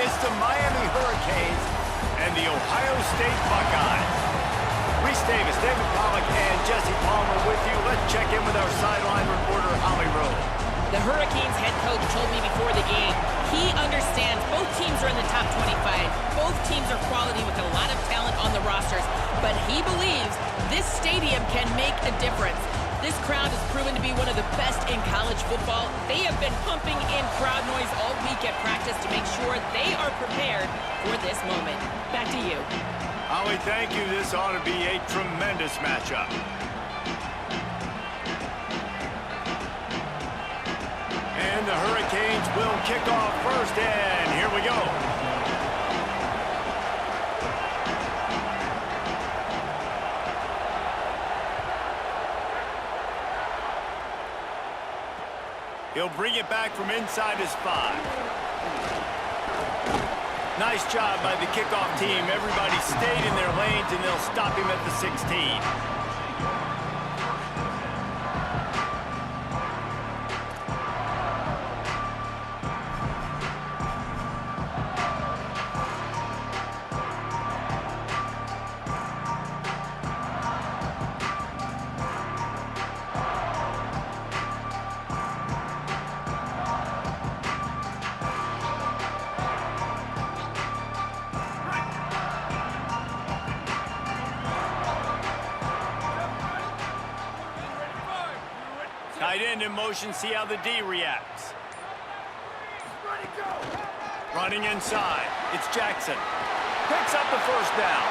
It's the Miami Hurricanes and the Ohio State Buckeyes. Reese Davis, David Pollack, and Jesse Palmer with you. Let's check in with our sideline reporter, Holly Rowe. The Hurricanes head coach told me before the game, he understands both teams are in the top 25. Both teams are quality with a lot of talent on the rosters. But he believes this stadium can make a difference. This crowd has proven to be one of the best in college football. They have been pumping in crowd noise all week at practice to make sure they are prepared for this moment. Back to you. Holly, thank you. This ought to be a tremendous matchup. And the Hurricanes will kick off first, and here we go. He'll bring it back from inside his 5. Nice job by the kickoff team. Everybody stayed in their lanes, and they'll stop him at the 16. Tight end in motion, see how the D reacts. Running inside, it's Jackson. Picks up the first down.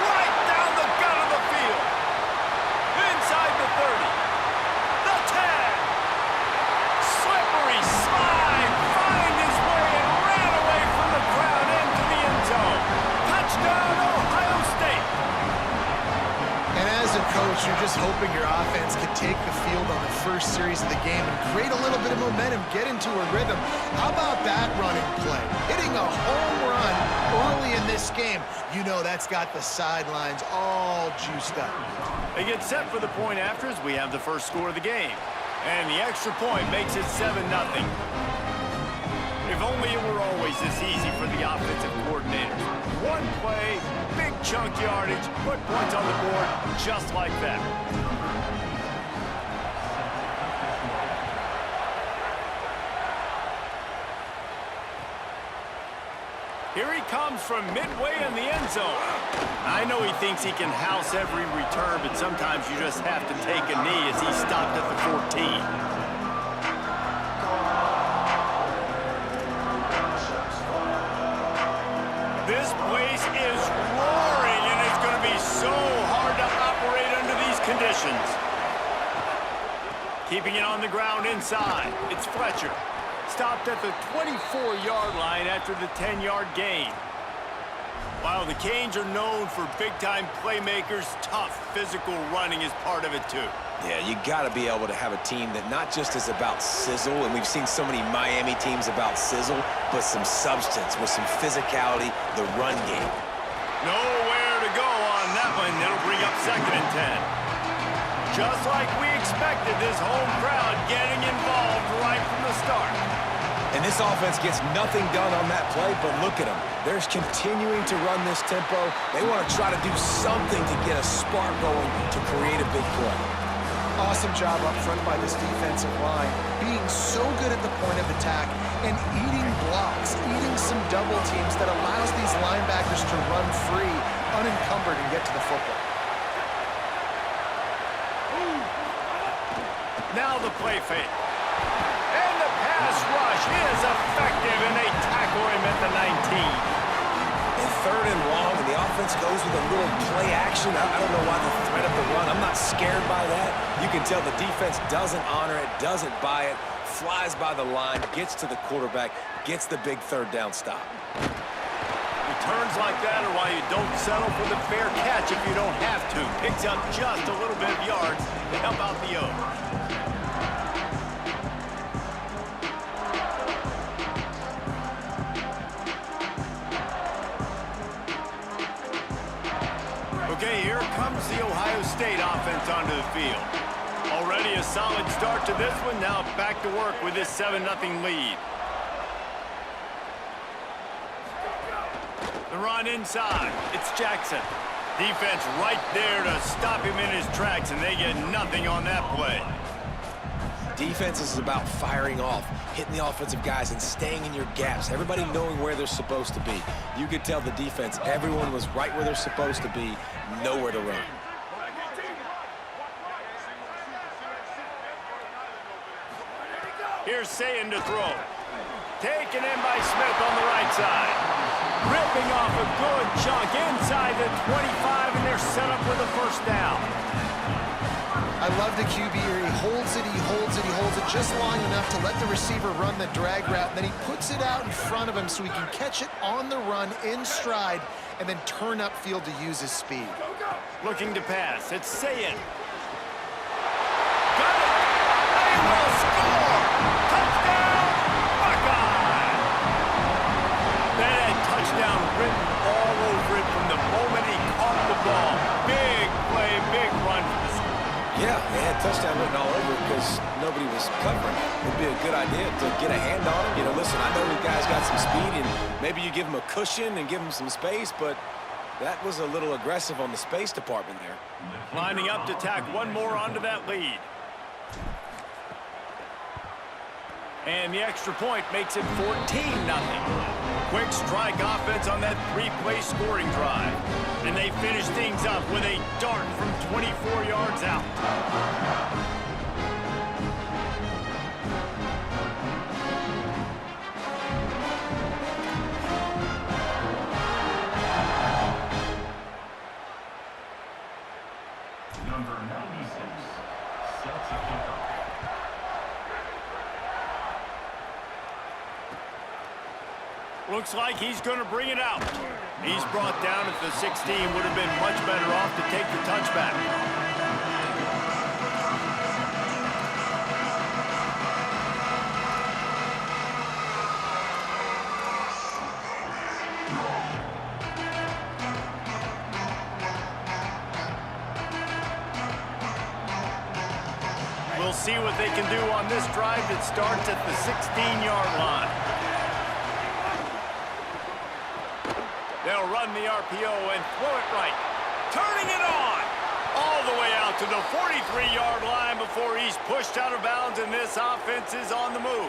Right down the gut of the field. Inside the 30. The 10. Slippery slide. Find his way and ran away from the crowd into the end zone. Touchdown, Ohio State. And as a coach, you're just hoping your offense can take the field on the first series of the game and create a little bit of momentum, get into a rhythm. How about that running play? Hitting a home run early in this game. You know that's got the sidelines all juiced up. They get set for the point after as we have the first score of the game. And the extra point makes it 7-0. If only it were always this easy for the offensive coordinators. One play, big chunk yardage, put points on the board just like that. Here he comes from midway in the end zone. I know he thinks he can house every return, but sometimes you just have to take a knee as he stopped at the 14. This place is roaring, and it's going to be so hard to operate under these conditions. Keeping it on the ground inside, it's Fletcher. Stopped at the 24-yard line after the 10-yard gain. While the Canes are known for big-time playmakers, tough physical running is part of it too. Yeah, you got to be able to have a team that not just is about sizzle, and we've seen so many Miami teams about sizzle, but some substance with some physicality, the run game. Nowhere to go on that one. It'll bring up 2nd and 10. Just like we expected, this home crowd getting involved right from the start. And this offense gets nothing done on that play, but look at them. They're continuing to run this tempo. They want to try to do something to get a spark going to create a big play. Awesome job up front by this defensive line, being so good at the point of attack and eating blocks, eating some double teams that allows these linebackers to run free, unencumbered, and get to the football. Now the play fake. And the pass rush is effective, and they tackle him at the 19. And 3rd and long, and the offense goes with a little play action. I don't know why the threat of the run. I'm not scared by that. You can tell the defense doesn't honor it, doesn't buy it, flies by the line, gets to the quarterback, gets the big 3rd down stop. Returns like that are why you don't settle for the fair catch if you don't have to. Picks up just a little bit of yards to help out the O's. Okay, here comes the Ohio State offense onto the field. Already a solid start to this one. Now back to work with this 7-0 lead. The run inside. It's Jackson. Defense right there to stop him in his tracks, and they get nothing on that play. Defense is about firing off, hitting the offensive guys, and staying in your gaps. Everybody knowing where they're supposed to be. You could tell the defense, everyone was right where they're supposed to be, nowhere to run. Here's Sayin to throw. Taken in by Smith on the right side. Ripping off a good chunk inside the 25, and they're set up with a first down. I love the QB here. He holds it, he holds it, he holds it just long enough to let the receiver run the drag route, and then he puts it out in front of him so he can catch it on the run in stride and then turn upfield to use his speed. Looking to pass. It's Sayin. Got it! They will score! Touchdown! Buckeye! That had touchdown written all over it from the moment he caught the ball. Big play, big run for the score. Yeah, they had touchdown written all over it because nobody was covering. It'd be a good idea to get a hand on him. You know, listen, I know these guys got some speed, and maybe you give them a cushion and give them some space, but that was a little aggressive on the space department there. Lining up to tack one more onto that lead. And the extra point makes it 14-0. Quick strike offense on that three-play scoring drive. And they finish things up with a dart from 24 yards out. Number 96 sets a kickoff. Looks like he's going to bring it out. He's brought down at the 16. Would have been much better off to take the touchback. We'll see what they can do on this drive that starts at the 16-yard line. They'll run the RPO and throw it right. Turning it on. All the way out to the 43-yard line before he's pushed out of bounds, and this offense is on the move.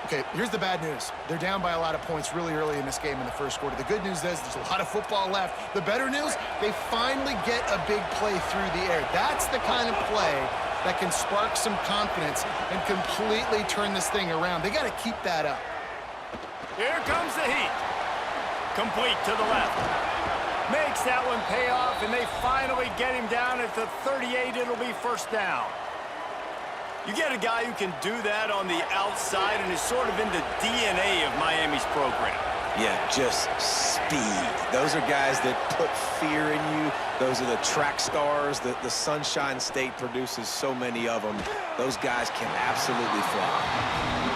Okay, here's the bad news. They're down by a lot of points really early in this game in the first quarter. The good news is there's a lot of football left. The better news, they finally get a big play through the air. That's the kind of play that can spark some confidence and completely turn this thing around. They got to keep that up. Here comes the heat. Complete to the left. Makes that one pay off, and they finally get him down at the 38. It'll be first down. You get a guy who can do that on the outside and is sort of in the DNA of Miami's program. Yeah, just speed. Those are guys that put fear in you. Those are the track stars that the Sunshine State produces so many of them. Those guys can absolutely fly.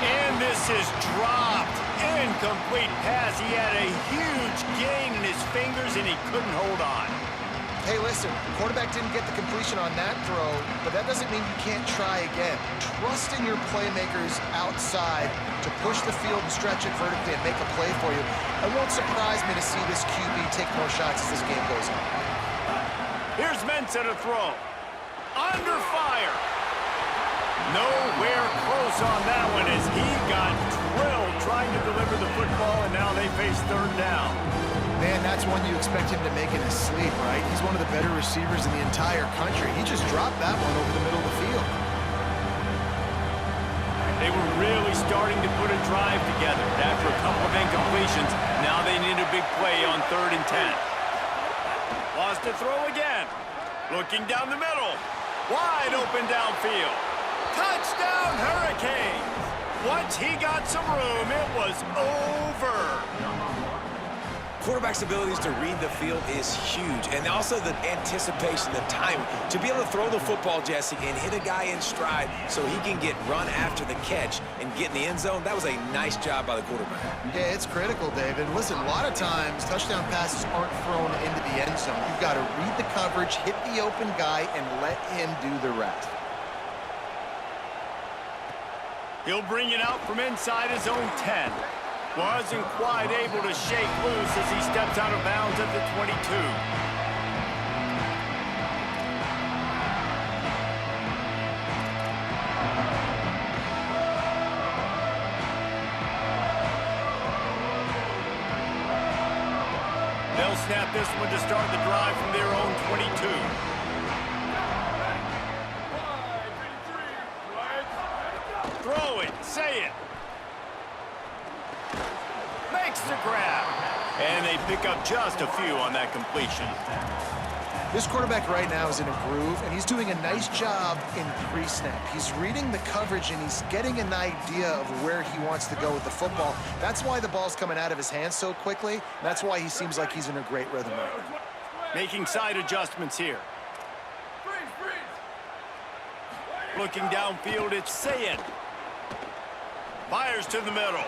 And this is dropped. Incomplete pass. He had a huge gain in his fingers, and he couldn't hold on. Hey, listen, the quarterback didn't get the completion on that throw, but that doesn't mean you can't try again. Trust in your playmakers outside to push the field and stretch it vertically and make a play for you. It won't surprise me to see this QB take more shots as this game goes on. Here's Mensah to throw. Under fire. Nowhere close on that one as he got drilled trying to deliver the football, and now they face third down. Man, that's one you expect him to make in his sleep, right? He's one of the better receivers in the entire country. He just dropped that one over the middle of the field. They were really starting to put a drive together. After a couple of incompletions, now they need a big play on 3rd and 10. Lost to throw again. Looking down the middle. Wide open downfield. Touchdown, Hurricanes! Once he got some room, it was over. Quarterback's abilities to read the field is huge, and also the anticipation, the timing. To be able to throw the football, Jesse, and hit a guy in stride so he can get run after the catch and get in the end zone, that was a nice job by the quarterback. Yeah, it's critical, David. Listen, a lot of times, touchdown passes aren't thrown into the end zone. You've got to read the coverage, hit the open guy, and let him do the rest. He'll bring it out from inside his own 10. Wasn't quite able to shake loose as he steps out of bounds at the 22. They'll snap this one to start the drive from their own 22. Throw it, say it. Makes the grab. And they pick up just a few on that completion. This quarterback right now is in a groove, and he's doing a nice job in pre-snap. He's reading the coverage, and he's getting an idea of where he wants to go with the football. That's why the ball's coming out of his hands so quickly. That's why he seems like he's in a great rhythm right now. Making side adjustments here. Looking downfield, it's Sayin. Fires to the middle.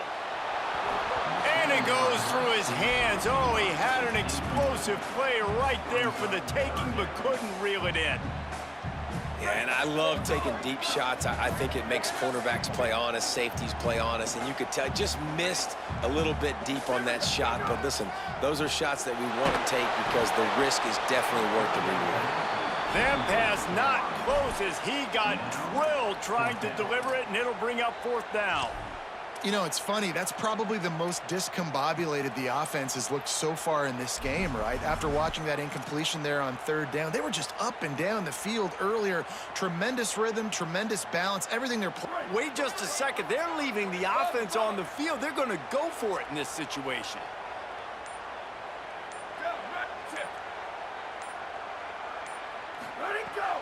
And it goes through his hands. Oh, he had an explosive play right there for the taking, but couldn't reel it in. Yeah, and I love taking deep shots. I think it makes cornerbacks play honest, safeties play honest, and you could tell just missed a little bit deep on that shot. But listen, those are shots that we want to take because the risk is definitely worth the reward. That pass not close as he got drilled trying to deliver it, and it'll bring up 4th down. You know, it's funny. That's probably the most discombobulated the offense has looked so far in this game, right? After watching that incompletion there on 3rd down, they were just up and down the field earlier. Tremendous rhythm, tremendous balance, everything they're playing. Wait just a second. They're leaving the offense on the field. They're going to go for it in this situation.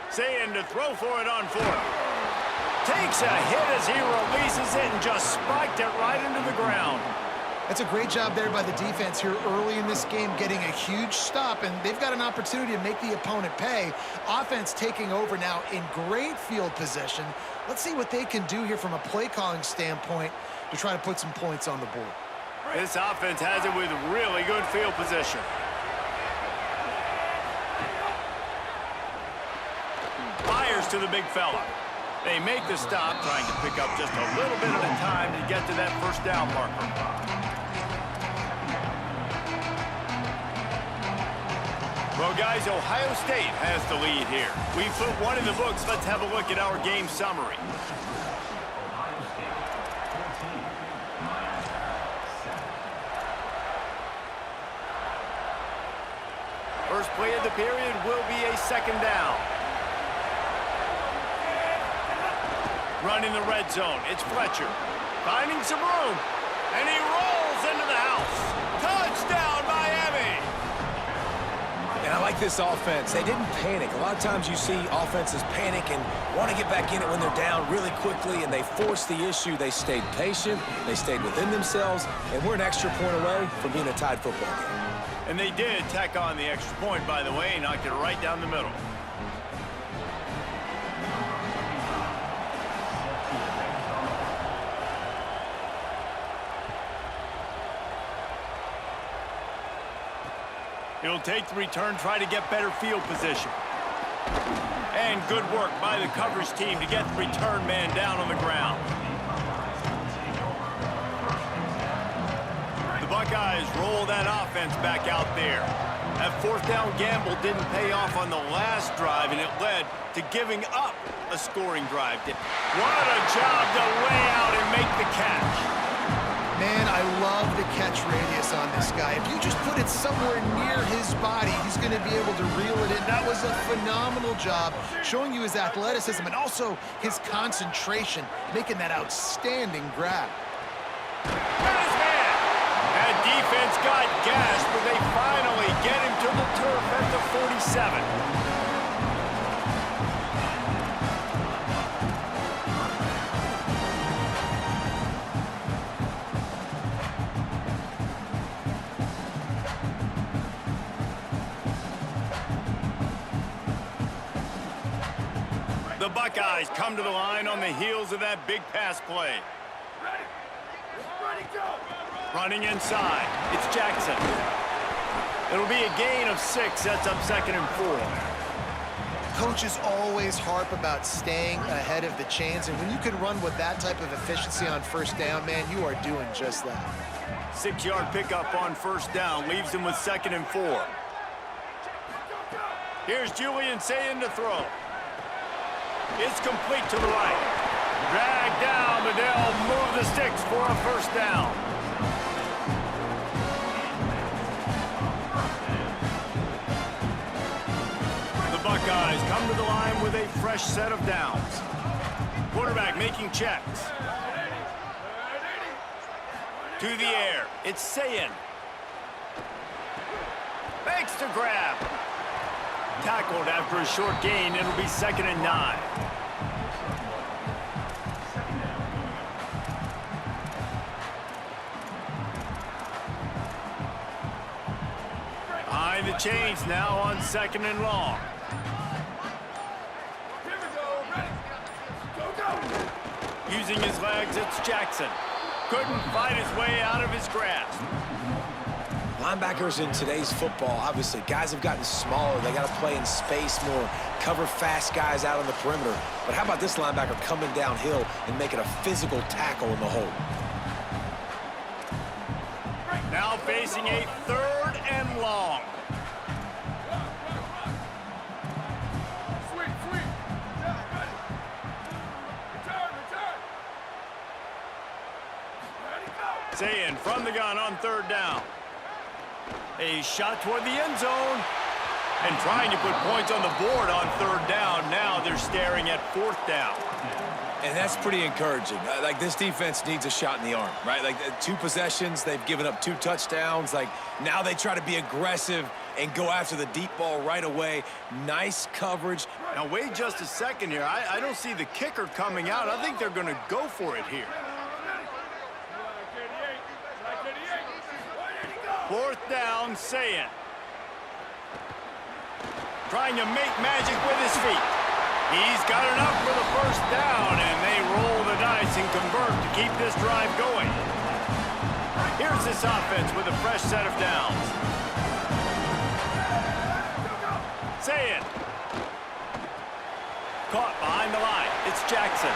Sayin to throw for it on 4th. Takes a hit as he releases it and just spiked it right into the ground. That's a great job there by the defense here early in this game, getting a huge stop, and they've got an opportunity to make the opponent pay. Offense taking over now in great field position. Let's see what they can do here from a play calling standpoint to try to put some points on the board. This offense has it with really good field position. Fires to the big fella. They make the stop, trying to pick up just a little bit at a time to get to that 1st down marker. Well, guys, Ohio State has the lead here. We put one in the books. Let's have a look at our game summary. Ohio State 14, Miami 7. First play of the period will be a 2nd down. Running the red zone, it's Fletcher. Finding some room, and he rolls into the house. Touchdown, Miami! And I like this offense. They didn't panic. A lot of times you see offenses panic and want to get back in it when they're down really quickly, and they force the issue. They stayed patient, they stayed within themselves, and we're an extra point away from being a tied football game. And they did tack on the extra point, by the way, knocked it right down the middle. He'll take the return, try to get better field position. And good work by the coverage team to get the return man down on the ground. The Buckeyes roll that offense back out there. That 4th down gamble didn't pay off on the last drive, and it led to giving up a scoring drive. What a job to lay out and make the catch. Man, I love the catch radius on this guy. If you just put it somewhere near his body, he's going to be able to reel it in. That was a phenomenal job, showing you his athleticism and also his concentration, making that outstanding grab. Got his hand. That defense got gashed, but they finally get him to the turf at the 47. The Buckeyes come to the line on the heels of that big pass play. Running inside, it's Jackson. It'll be a gain of 6, sets up 2nd and 4. Coaches always harp about staying ahead of the chains, and when you can run with that type of efficiency on first down, man, you are doing just that. 6-yard pickup on first down leaves him with 2nd and 4. Here's Julian Sayin to throw. It's complete to the right. Dragged down, but they'll move the sticks for a first down. The Buckeyes come to the line with a fresh set of downs. Quarterback making checks. To the air. It's Sayin. Makes the grab. Tackled after a short gain. It'll be 2nd and 9. Behind the chains now on 2nd and long. Using his legs, it's Jackson. Couldn't fight his way out of his grasp. Linebackers in today's football, obviously, guys have gotten smaller. They got to play in space more, cover fast guys out on the perimeter. But how about this linebacker coming downhill and making a physical tackle in the hole? Now facing a 3rd and long. Sayin from the gun on 3rd down. A shot toward the end zone. And trying to put points on the board on 3rd down. Now they're staring at 4th down. And that's pretty encouraging. Like, this defense needs a shot in the arm, right? Like, 2 possessions, they've given up 2 touchdowns. Like, now they try to be aggressive and go after the deep ball right away. Nice coverage. Now wait just a second here. I don't see the kicker coming out. I think they're going to go for it here. 4th down, Sayin. Trying to make magic with his feet. He's got enough for the first down, and they roll the dice and convert to keep this drive going. Here's this offense with a fresh set of downs. Sayin. Caught behind the line. It's Jackson.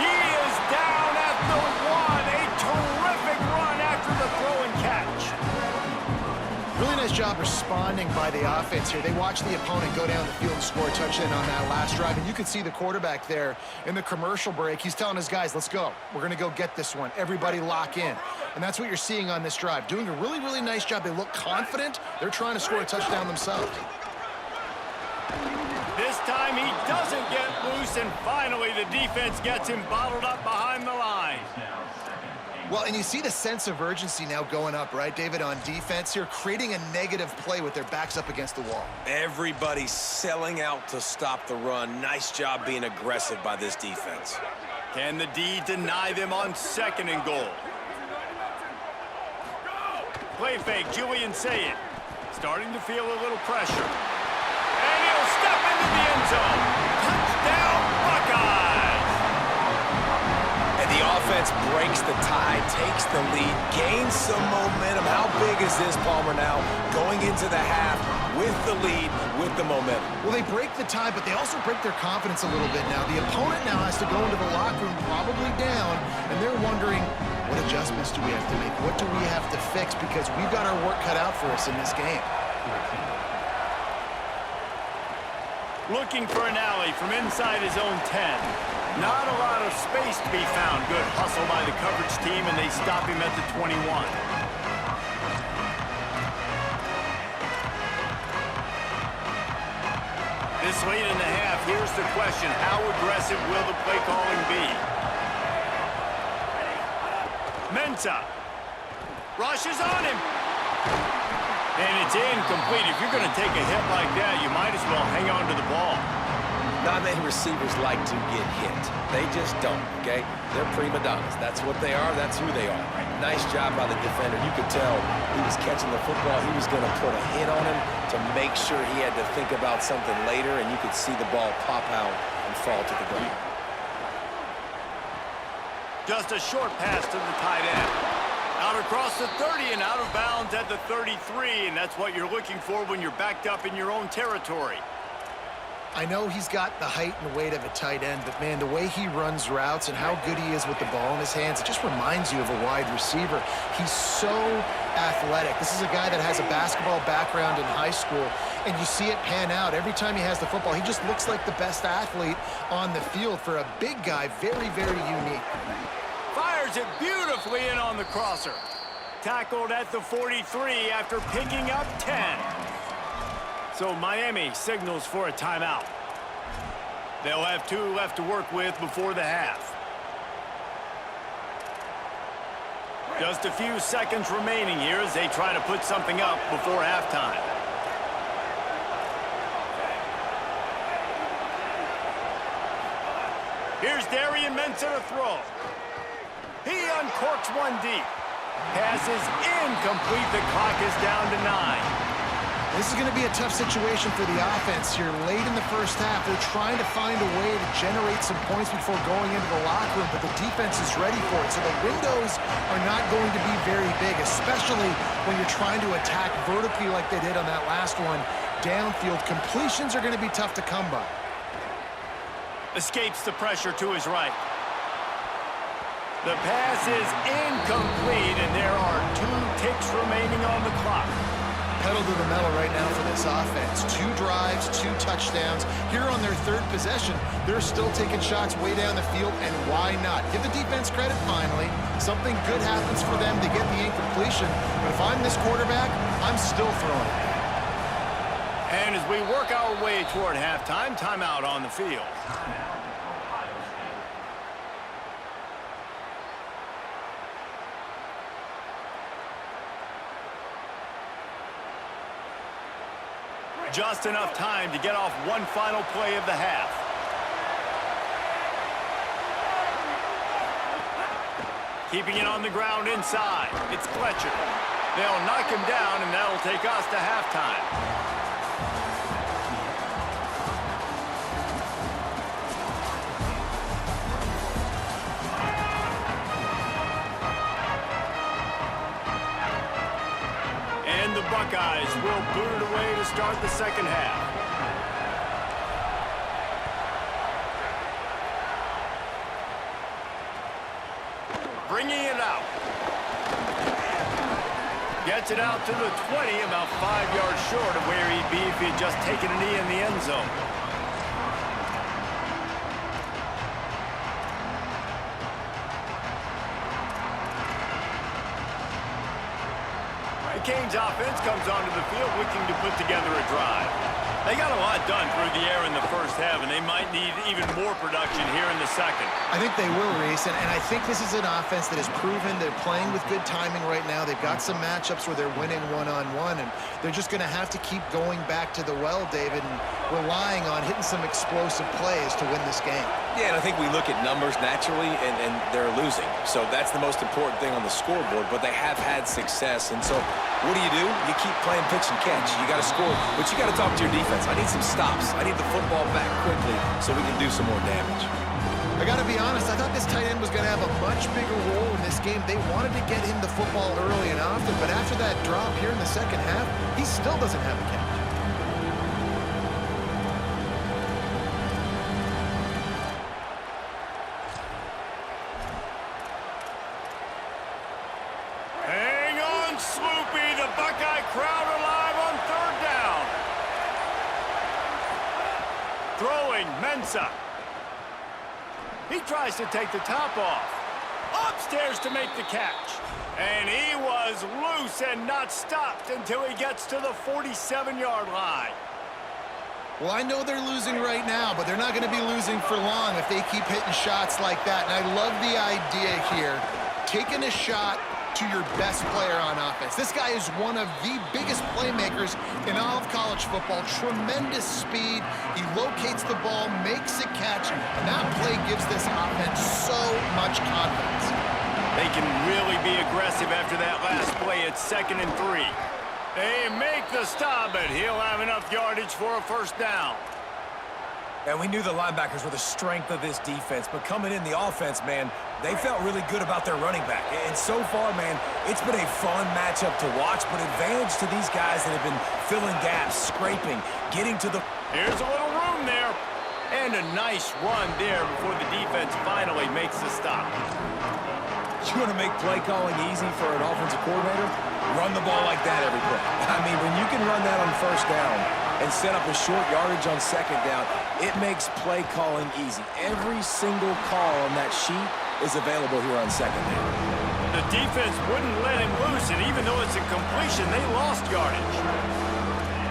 He is down at the 1. A terrific run after the throw and catch. Really nice job responding by the offense here. They watched the opponent go down the field and score a touchdown on that last drive, and you can see the quarterback there in the commercial break. He's telling his guys, let's go. We're going to go get this one. Everybody lock in. And that's what you're seeing on this drive. Doing a really, really nice job. They look confident. They're trying to score a touchdown themselves. This time he doesn't get loose, and finally the defense gets him bottled up behind the line. Well, and you see the sense of urgency now going up, right, David, on defense here, creating a negative play with their backs up against the wall. Everybody's selling out to stop the run. Nice job being aggressive by this defense. Can the D deny them on 2nd and goal? Play fake, Julian Sayin. Starting to feel a little pressure. And he'll step into the end zone. Touchdown, Buckeyes! And the offense breaks the tie, takes the lead, gains some momentum. How big is this, Palmer, now? Going into the half with the lead, with the momentum. Well, they break the tie, but they also break their confidence a little bit now. The opponent now has to go into the locker room probably down, and they're wondering, what adjustments do we have to make? What do we have to fix? Because we've got our work cut out for us in this game. Looking for an alley from inside his own 10. Not a lot of space to be found. Good hustle by the coverage team, and they stop him at the 21. This late in the half, here's the question. How aggressive will the play calling be? Mensah rushes on him. And it's incomplete. If you're going to take a hit like that, you might as well hang on to the ball. Not many receivers like to get hit. They just don't, okay? They're prima donnas. That's what they are. That's who they are. Nice job by the defender. You could tell he was catching the football. He was going to put a hit on him to make sure he had to think about something later, and you could see the ball pop out and fall to the ground. Just a short pass to the tight end. Out across the 30 and out of bounds at the 33, and that's what you're looking for when you're backed up in your own territory. I know he's got the height and weight of a tight end, but man, the way he runs routes and how good he is with the ball in his hands, it just reminds you of a wide receiver. He's so athletic. This is a guy that has a basketball background in high school, and you see it pan out. Every time he has the football, he just looks like the best athlete on the field. For a big guy, very, very unique. Fires it beautifully in on the crosser. Tackled at the 43 after picking up 10. So Miami signals for a timeout. They'll have 2 left to work with before the half. Just a few seconds remaining here as they try to put something up before halftime. Here's Darian Mensah to throw. He uncorks one deep. Pass is incomplete. The clock is down to 9. This is going to be a tough situation for the offense here. Late in the first half, they're trying to find a way to generate some points before going into the locker room, but the defense is ready for it. So the windows are not going to be very big, especially when you're trying to attack vertically like they did on that last one. Downfield completions are going to be tough to come by. Escapes the pressure to his right. The pass is incomplete, and there are 2 ticks remaining on the clock. Pedal to the metal right now for this offense. 2 drives, 2 touchdowns. Here on their 3rd possession, they're still taking shots way down the field, and why not? Give the defense credit finally. Something good happens for them to get the incompletion, but if I'm this quarterback, I'm still throwing it. And as we work our way toward halftime, timeout on the field. Just enough time to get off one final play of the half. Keeping it on the ground inside. It's Fletcher. They'll knock him down, and that'll take us to halftime. The Buckeyes will boot it away to start the second half. Bringing it out. Gets it out to the 20, about 5 yards short of where he'd be if he'd just taken a knee in the end zone. Canes offense comes onto the field looking to put together a drive. They got a lot done through the air in the first half, and they might need even more production here in the second. I think they will, Reese, and I think this is an offense that has proven they're playing with good timing right now. They've got some matchups where they're winning one-on-one, and they're just going to have to keep going back to the well, David, and relying on hitting some explosive plays to win this game. Yeah, and I think we look at numbers naturally, and they're losing. So that's the most important thing on the scoreboard, but they have had success. And so what do? You keep playing pitch and catch. You got to score, but you got to talk to your defense. I need some stops. I need the football back quickly so we can do some more damage. I got to be honest, I thought this tight end was going to have a much bigger role in this game. They wanted to get him the football early and often, but after that drop here in the second half, he still doesn't have a catch. Hang on, Sloopy. The Buckeye crowd alive on 3rd down. Throwing, Mensah. He tries to take the top off. Upstairs to make the catch. And he was loose and not stopped until he gets to the 47-yard line. Well, I know they're losing right now, but they're not going to be losing for long if they keep hitting shots like that. And I love the idea here, taking a shot to your best player on offense. This guy is one of the biggest playmakers in all of college football. Tremendous speed. He locates the ball, makes a catch, and that play gives this offense so much confidence. They can really be aggressive after that last play. It's 2nd and 3. They make the stop, but he'll have enough yardage for a first down. And we knew the linebackers were the strength of this defense, but coming in the offense, man, they felt really good about their running back. And so far, man, it's been a fun matchup to watch, but advantage to these guys that have been filling gaps, scraping, getting to the... Here's a little room there. And a nice run there before the defense finally makes the stop. You want to make play calling easy for an offensive coordinator? Run the ball like that every play. I mean, when you can run that on first down and set up a short yardage on second down, it makes play calling easy. Every single call on that sheet is available here on second down. The defense wouldn't let him loose, and even though it's a completion, they lost yardage.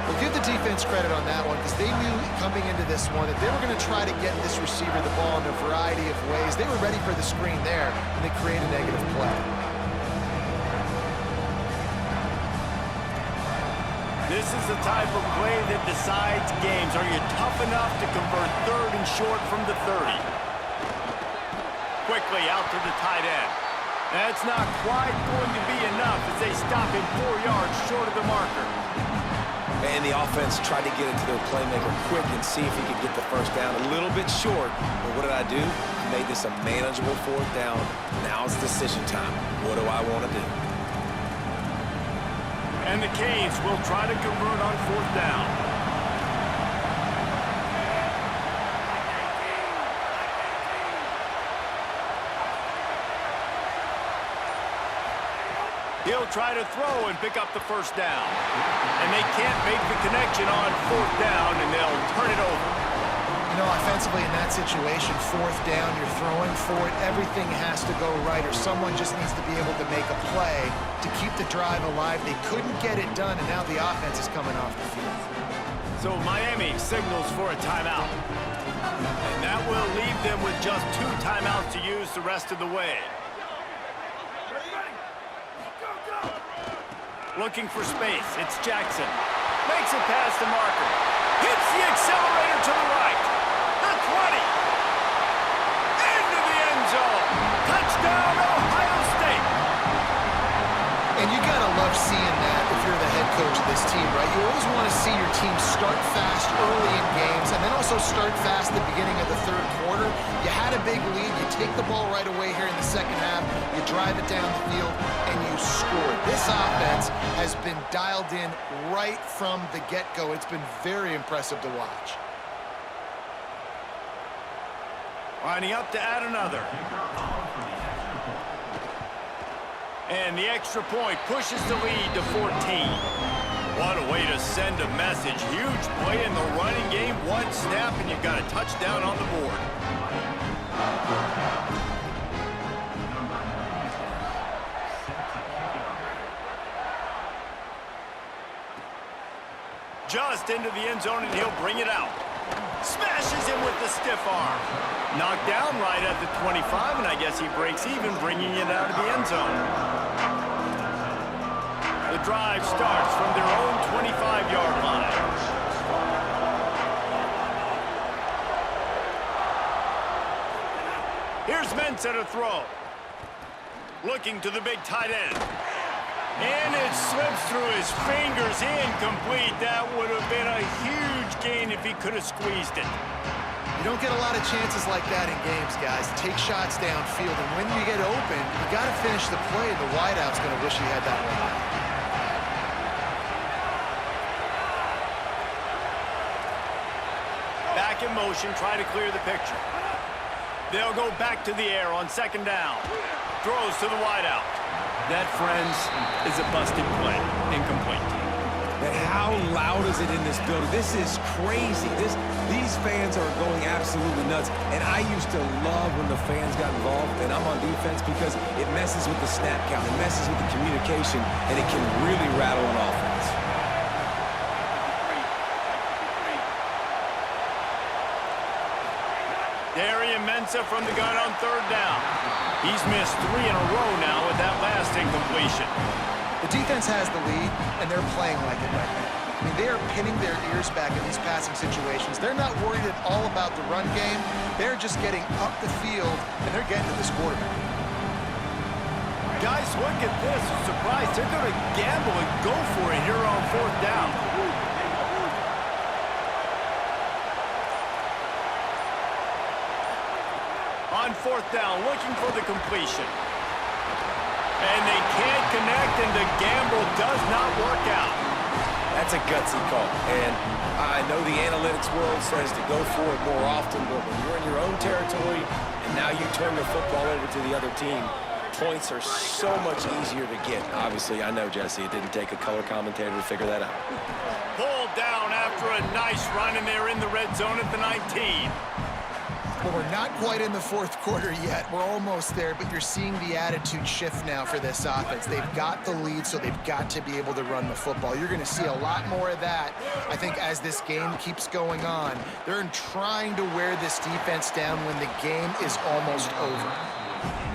Well, give the defense credit on that one because they knew coming into this one that they were going to try to get this receiver the ball in a variety of ways. They were ready for the screen there, and they create a negative play. This is the type of play that decides games. Are you tough enough to convert third and short from the 30? Quickly out to the tight end. That's not quite going to be enough as they stop him 4 yards short of the marker. And the offense tried to get it to their playmaker quick and see if he could get the first down a little bit short. But what did I do? I made this a manageable fourth down. Now it's decision time. What do I want to do? And the Canes will try to convert on fourth down. He'll try to throw and pick up the first down. And they can't make the connection on fourth down, and they'll turn it over. You know, offensively in that situation, fourth down, you're throwing for it, everything has to go right, or someone just needs to be able to make a play to keep the drive alive. They couldn't get it done, and now the offense is coming off the field. So Miami signals for a timeout. And that will leave them with just 2 timeouts to use the rest of the way. Looking for space, it's Jackson. Makes it past the marker. Hits the accelerator to the right. The 20. Into the end zone. Touchdown, Ohio State. And you gotta love seeing that if you're the head coach of this team, right? You always want to see your team start fast early in games and then also start fast at the beginning of the third quarter. You had a big lead, you take the ball right away here in the second half, you drive it down the field, and you score. This offense has been dialed in right from the get-go. It's been very impressive to watch. Lining up to add another. And the extra point pushes the lead to 14. What a way to send a message. Huge play in the running game. 1 snap, and you've got a touchdown on the board. Just into the end zone, and he'll bring it out. Smashes him with the stiff arm. Knocked down right at the 25, and I guess he breaks even, bringing it out of the end zone. The drive starts from their own 25-yard line. Here's Mensah to throw. Looking to the big tight end. And it slips through his fingers, incomplete. That would have been a huge gain if he could have squeezed it. You don't get a lot of chances like that in games, guys. Take shots downfield, and when you get open, you got to finish the play. The wideout's going to wish he had that one. Back in motion, try to clear the picture. They'll go back to the air on second down. Throws to the wideout. That, friends, is a busted play. Incomplete. And how loud is it in this building? This is crazy. These fans are going absolutely nuts. And I used to love when the fans got involved, and I'm on defense because it messes with the snap count. It messes with the communication, and it can really rattle an offense. Darian Mensah from the gun on third down. He's missed 3 in a row now with that last incompletion. The defense has the lead, and they're playing like it right now. I mean, they are pinning their ears back in these passing situations. They're not worried at all about the run game. They're just getting up the field, and they're getting to this quarterback. Guys, look at this. I'm surprised. They're going to gamble and go for it here on fourth down. On fourth down, looking for the completion. And they can't connect, and the gamble does not work out. That's a gutsy call. And I know the analytics world says to go for it more often, but when you're in your own territory and now you turn the football over to the other team, points are so much easier to get. Obviously, I know, Jesse, it didn't take a color commentator to figure that out. Pulled down after a nice run, and they're in the red zone at the 19. Well, we're not quite in the fourth quarter yet. We're almost there, but you're seeing the attitude shift now for this offense. They've got the lead, so they've got to be able to run the football. You're going to see a lot more of that, I think, as this game keeps going on. They're trying to wear this defense down when the game is almost over.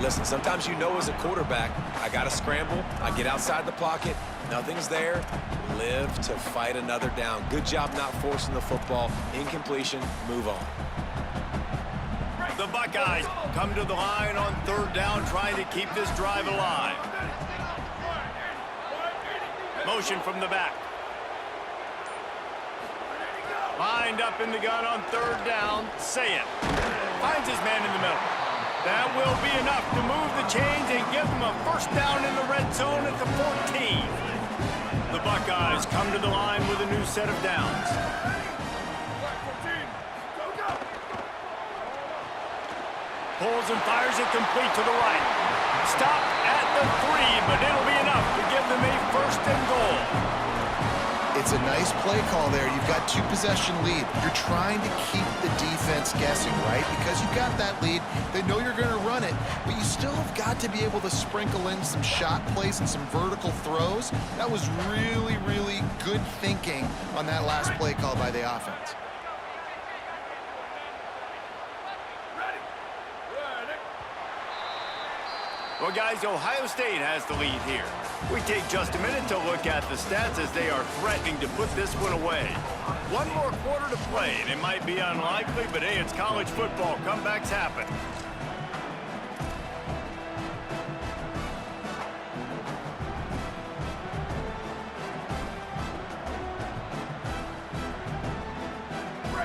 Listen, sometimes you know as a quarterback, I got to scramble, I get outside the pocket, nothing's there, live to fight another down. Good job not forcing the football, incompletion, move on. The Buckeyes come to the line on third down, trying to keep this drive alive. Motion from the back. Lined up in the gun on third down. Say it. Finds his man in the middle. That will be enough to move the chains and give them a first down in the red zone at the 14. The Buckeyes come to the line with a new set of downs. Pulls and fires it complete to the right. Stop at the 3, but it'll be enough to give them a first and goal. It's a nice play call there. You've got two-possession lead. You're trying to keep the defense guessing, right? Because you've got that lead. They know you're going to run it, but you still have got to be able to sprinkle in some shot plays and some vertical throws. That was really, really good thinking on that last play call by the offense. Well, guys, Ohio State has the lead here. We take just a minute to look at the stats as they are threatening to put this one away. One more quarter to play, and it might be unlikely, but hey, it's college football. Comebacks happen.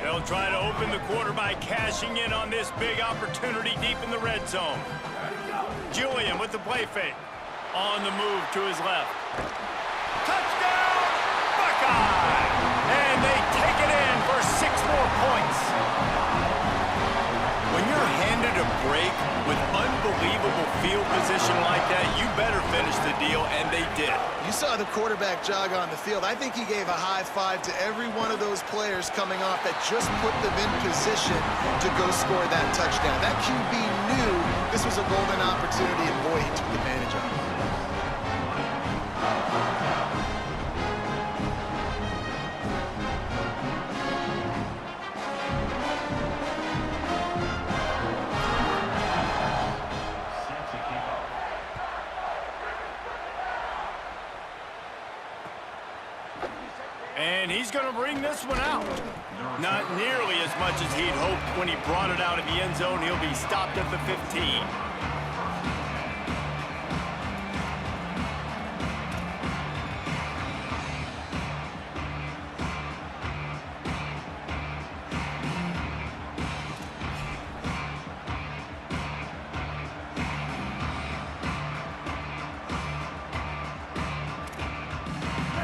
They'll try to open the quarter by cashing in on this big opportunity deep in the red zone. Julian with the play fake. On the move to his left. Touchdown, Buckeye! And they take it in for 6 more points. When you're handed a break with unbelievable field position like that, you better finish the deal, and they did. You saw the quarterback jog on the field. I think he gave a high five to every one of those players coming off that just put them in position to go score that touchdown. That QB knew this was a golden opportunity, and boy, he took advantage of it. And he's going to bring this one out. Not nearly as much as he'd hoped when he brought it out of the end zone. He'll be stopped at the 15.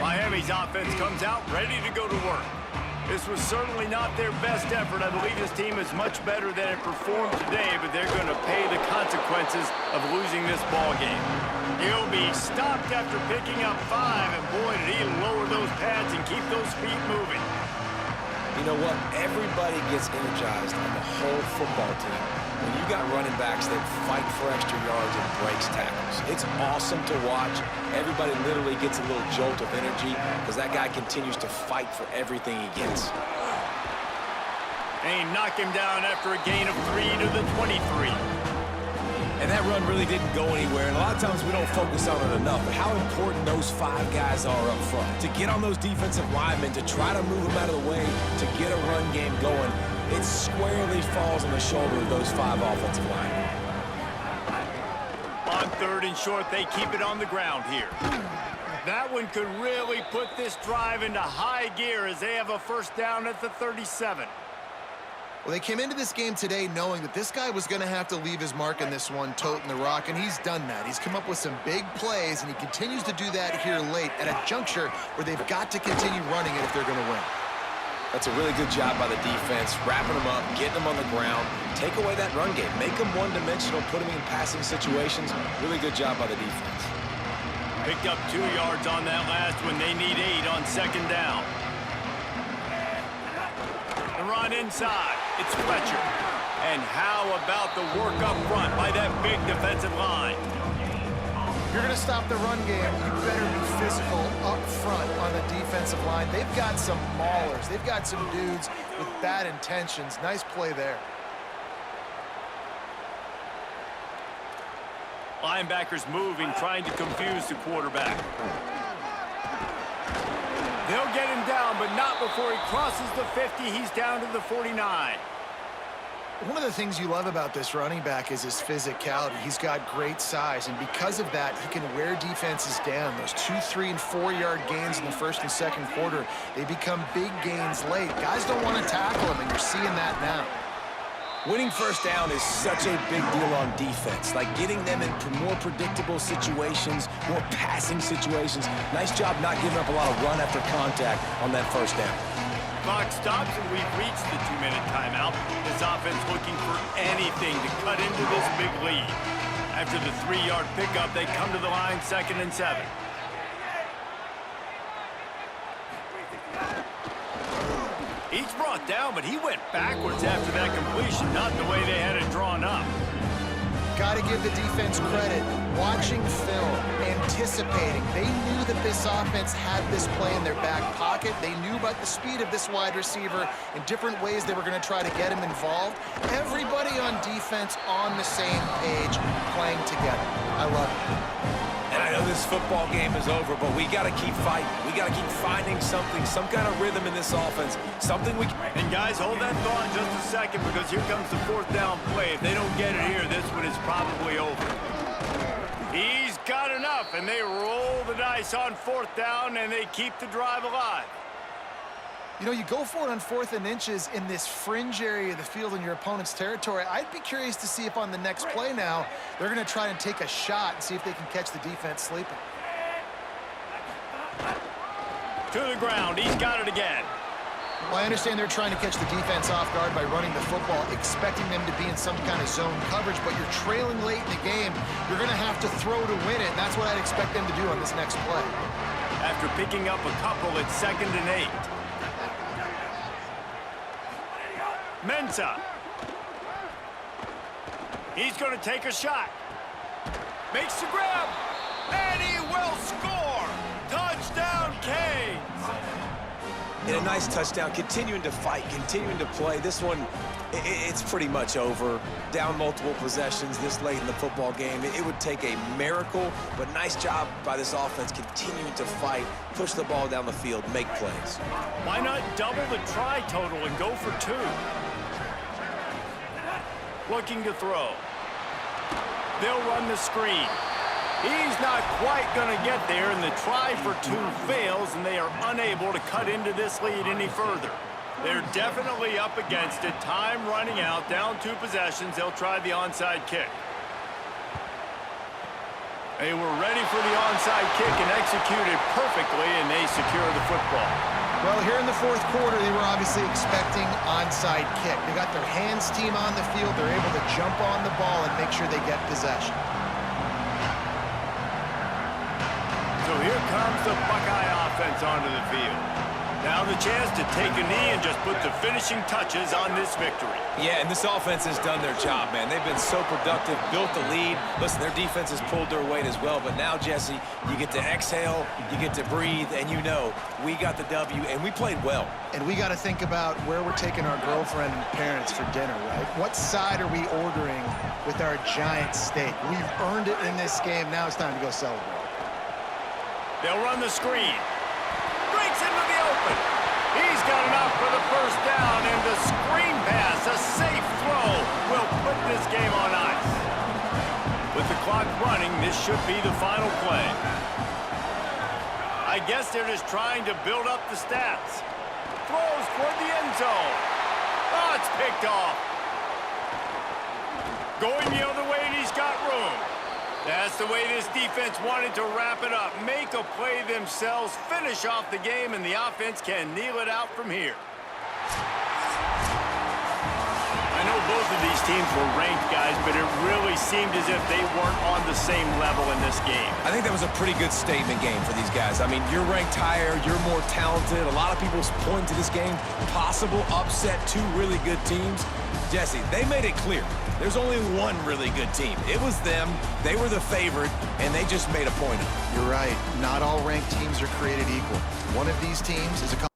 Miami's offense comes out ready to go to work. This was certainly not their best effort. I believe this team is much better than it performed today, but they're going to pay the consequences of losing this ball game. He'll be stopped after picking up 5, and boy, did he lower those pads and keep those feet moving. You know what? Everybody gets energized on the whole football team when you got running backs that fight for extra yards and breaks tackles. It's awesome to watch. Everybody literally gets a little jolt of energy because that guy continues to fight for everything he gets. And he knocked him down after a gain of 3 to the 23. And that run really didn't go anywhere, and a lot of times we don't focus on it enough, but how important those 5 guys are up front. To get on those defensive linemen, to try to move them out of the way, to get a run game going, it squarely falls on the shoulder of those 5 offensive linemen. On third and short, they keep it on the ground here. That one could really put this drive into high gear as they have a first down at the 37. Well, they came into this game today knowing that this guy was going to have to leave his mark in this one, toting the rock, and he's done that. He's come up with some big plays, and he continues to do that here late at a juncture where they've got to continue running it if they're going to win. That's a really good job by the defense, wrapping them up, getting them on the ground, take away that run game, make them one-dimensional, put them in passing situations. Really good job by the defense. Picked up 2 yards on that last one. They need 8 on second down. The run inside. It's Fletcher. And how about the work up front by that big defensive line? If you're going to stop the run game, you better be physical up front on the defensive line. They've got some maulers. They've got some dudes with bad intentions. Nice play there. Linebackers moving, trying to confuse the quarterback. They'll get him down, but not before he crosses the 50. He's down to the 49. One of the things you love about this running back is his physicality. He's got great size, and because of that, he can wear defenses down. Those 2, 3, and 4-yard gains in the first and second quarter, they become big gains late. Guys don't want to tackle him, and you're seeing that now. Winning first down is such a big deal on defense, like getting them into more predictable situations, more passing situations. Nice job not giving up a lot of run after contact on that first down. Clock stops, and we've reached the 2-minute timeout. This offense looking for anything to cut into this big lead. After the 3-yard pickup, they come to the line 2nd and 7. He's brought down, but he went backwards after that completion, not the way they had it drawn up. Got to give the defense credit. Watching film, anticipating. They knew that this offense had this play in their back pocket. They knew about the speed of this wide receiver in different ways they were going to try to get him involved. Everybody on defense on the same page, playing together. I love it. And I know this football game is over, but we got to keep fighting. We got to keep finding something, some kind of rhythm in this offense, something we can... And guys, hold that thought just a second, because here comes the 4th down play. If they don't get it here, this one is probably over. He's got enough, and they roll the dice on 4th down, and they keep the drive alive. You know, you go for it on 4th and inches in this fringe area of the field in your opponent's territory. I'd be curious to see if on the next play now, they're going to try and take a shot and see if they can catch the defense sleeping. To the ground. He's got it again. Well, I understand they're trying to catch the defense off guard by running the football, expecting them to be in some kind of zone coverage, but you're trailing late in the game. You're going to have to throw to win it, and that's what I'd expect them to do on this next play. After picking up a couple, it's 2nd and 8. Mensah. He's going to take a shot. Makes the grab. And he will score. Touchdown, Canes. And a nice touchdown, continuing to fight, continuing to play. This one, it's pretty much over. Down multiple possessions this late in the football game. It would take a miracle, but nice job by this offense continuing to fight, push the ball down the field, make plays. Why not double the try total and go for 2? Looking to throw. They'll run the screen. He's not quite going to get there, and the try for 2 fails, and they are unable to cut into this lead any further. They're definitely up against it. Time running out, down 2 possessions. They'll try the onside kick. They were ready for the onside kick and executed perfectly, and they secure the football. Well, here in the 4th quarter, they were obviously expecting onside kick. They got their hands team on the field. They're able to jump on the ball and make sure they get possession. So here comes the Buckeye offense onto the field. Now the chance to take a knee and just put the finishing touches on this victory. Yeah, and this offense has done their job, man. They've been so productive, built the lead. Listen, their defense has pulled their weight as well, but now, Jesse, you get to exhale, you get to breathe, and you know we got the W, and we played well. And we got to think about where we're taking our girlfriend and parents for dinner, right? What side are we ordering with our giant steak? We've earned it in this game. Now it's time to go celebrate. They'll run the screen. Breaks into the open. He's got enough for the first down, and the screen pass, a safe throw, will put this game on ice. With the clock running, this should be the final play. I guess they're just trying to build up the stats. Throws toward the end zone. Oh, it's picked off. Going the other way, and he's got room. That's the way this defense wanted to wrap it up. Make a play themselves, finish off the game, and the offense can kneel it out from here. I know both of these teams were ranked, guys, but it really seemed as if they weren't on the same level in this game. I think that was a pretty good statement game for these guys. I mean, you're ranked higher, you're more talented. A lot of people point to this game, possible upset, two really good teams. Jesse, they made it clear. There's only one really good team. It was them. They were the favorite, and they just made a point of it. You're right. Not all ranked teams are created equal. One of these teams is a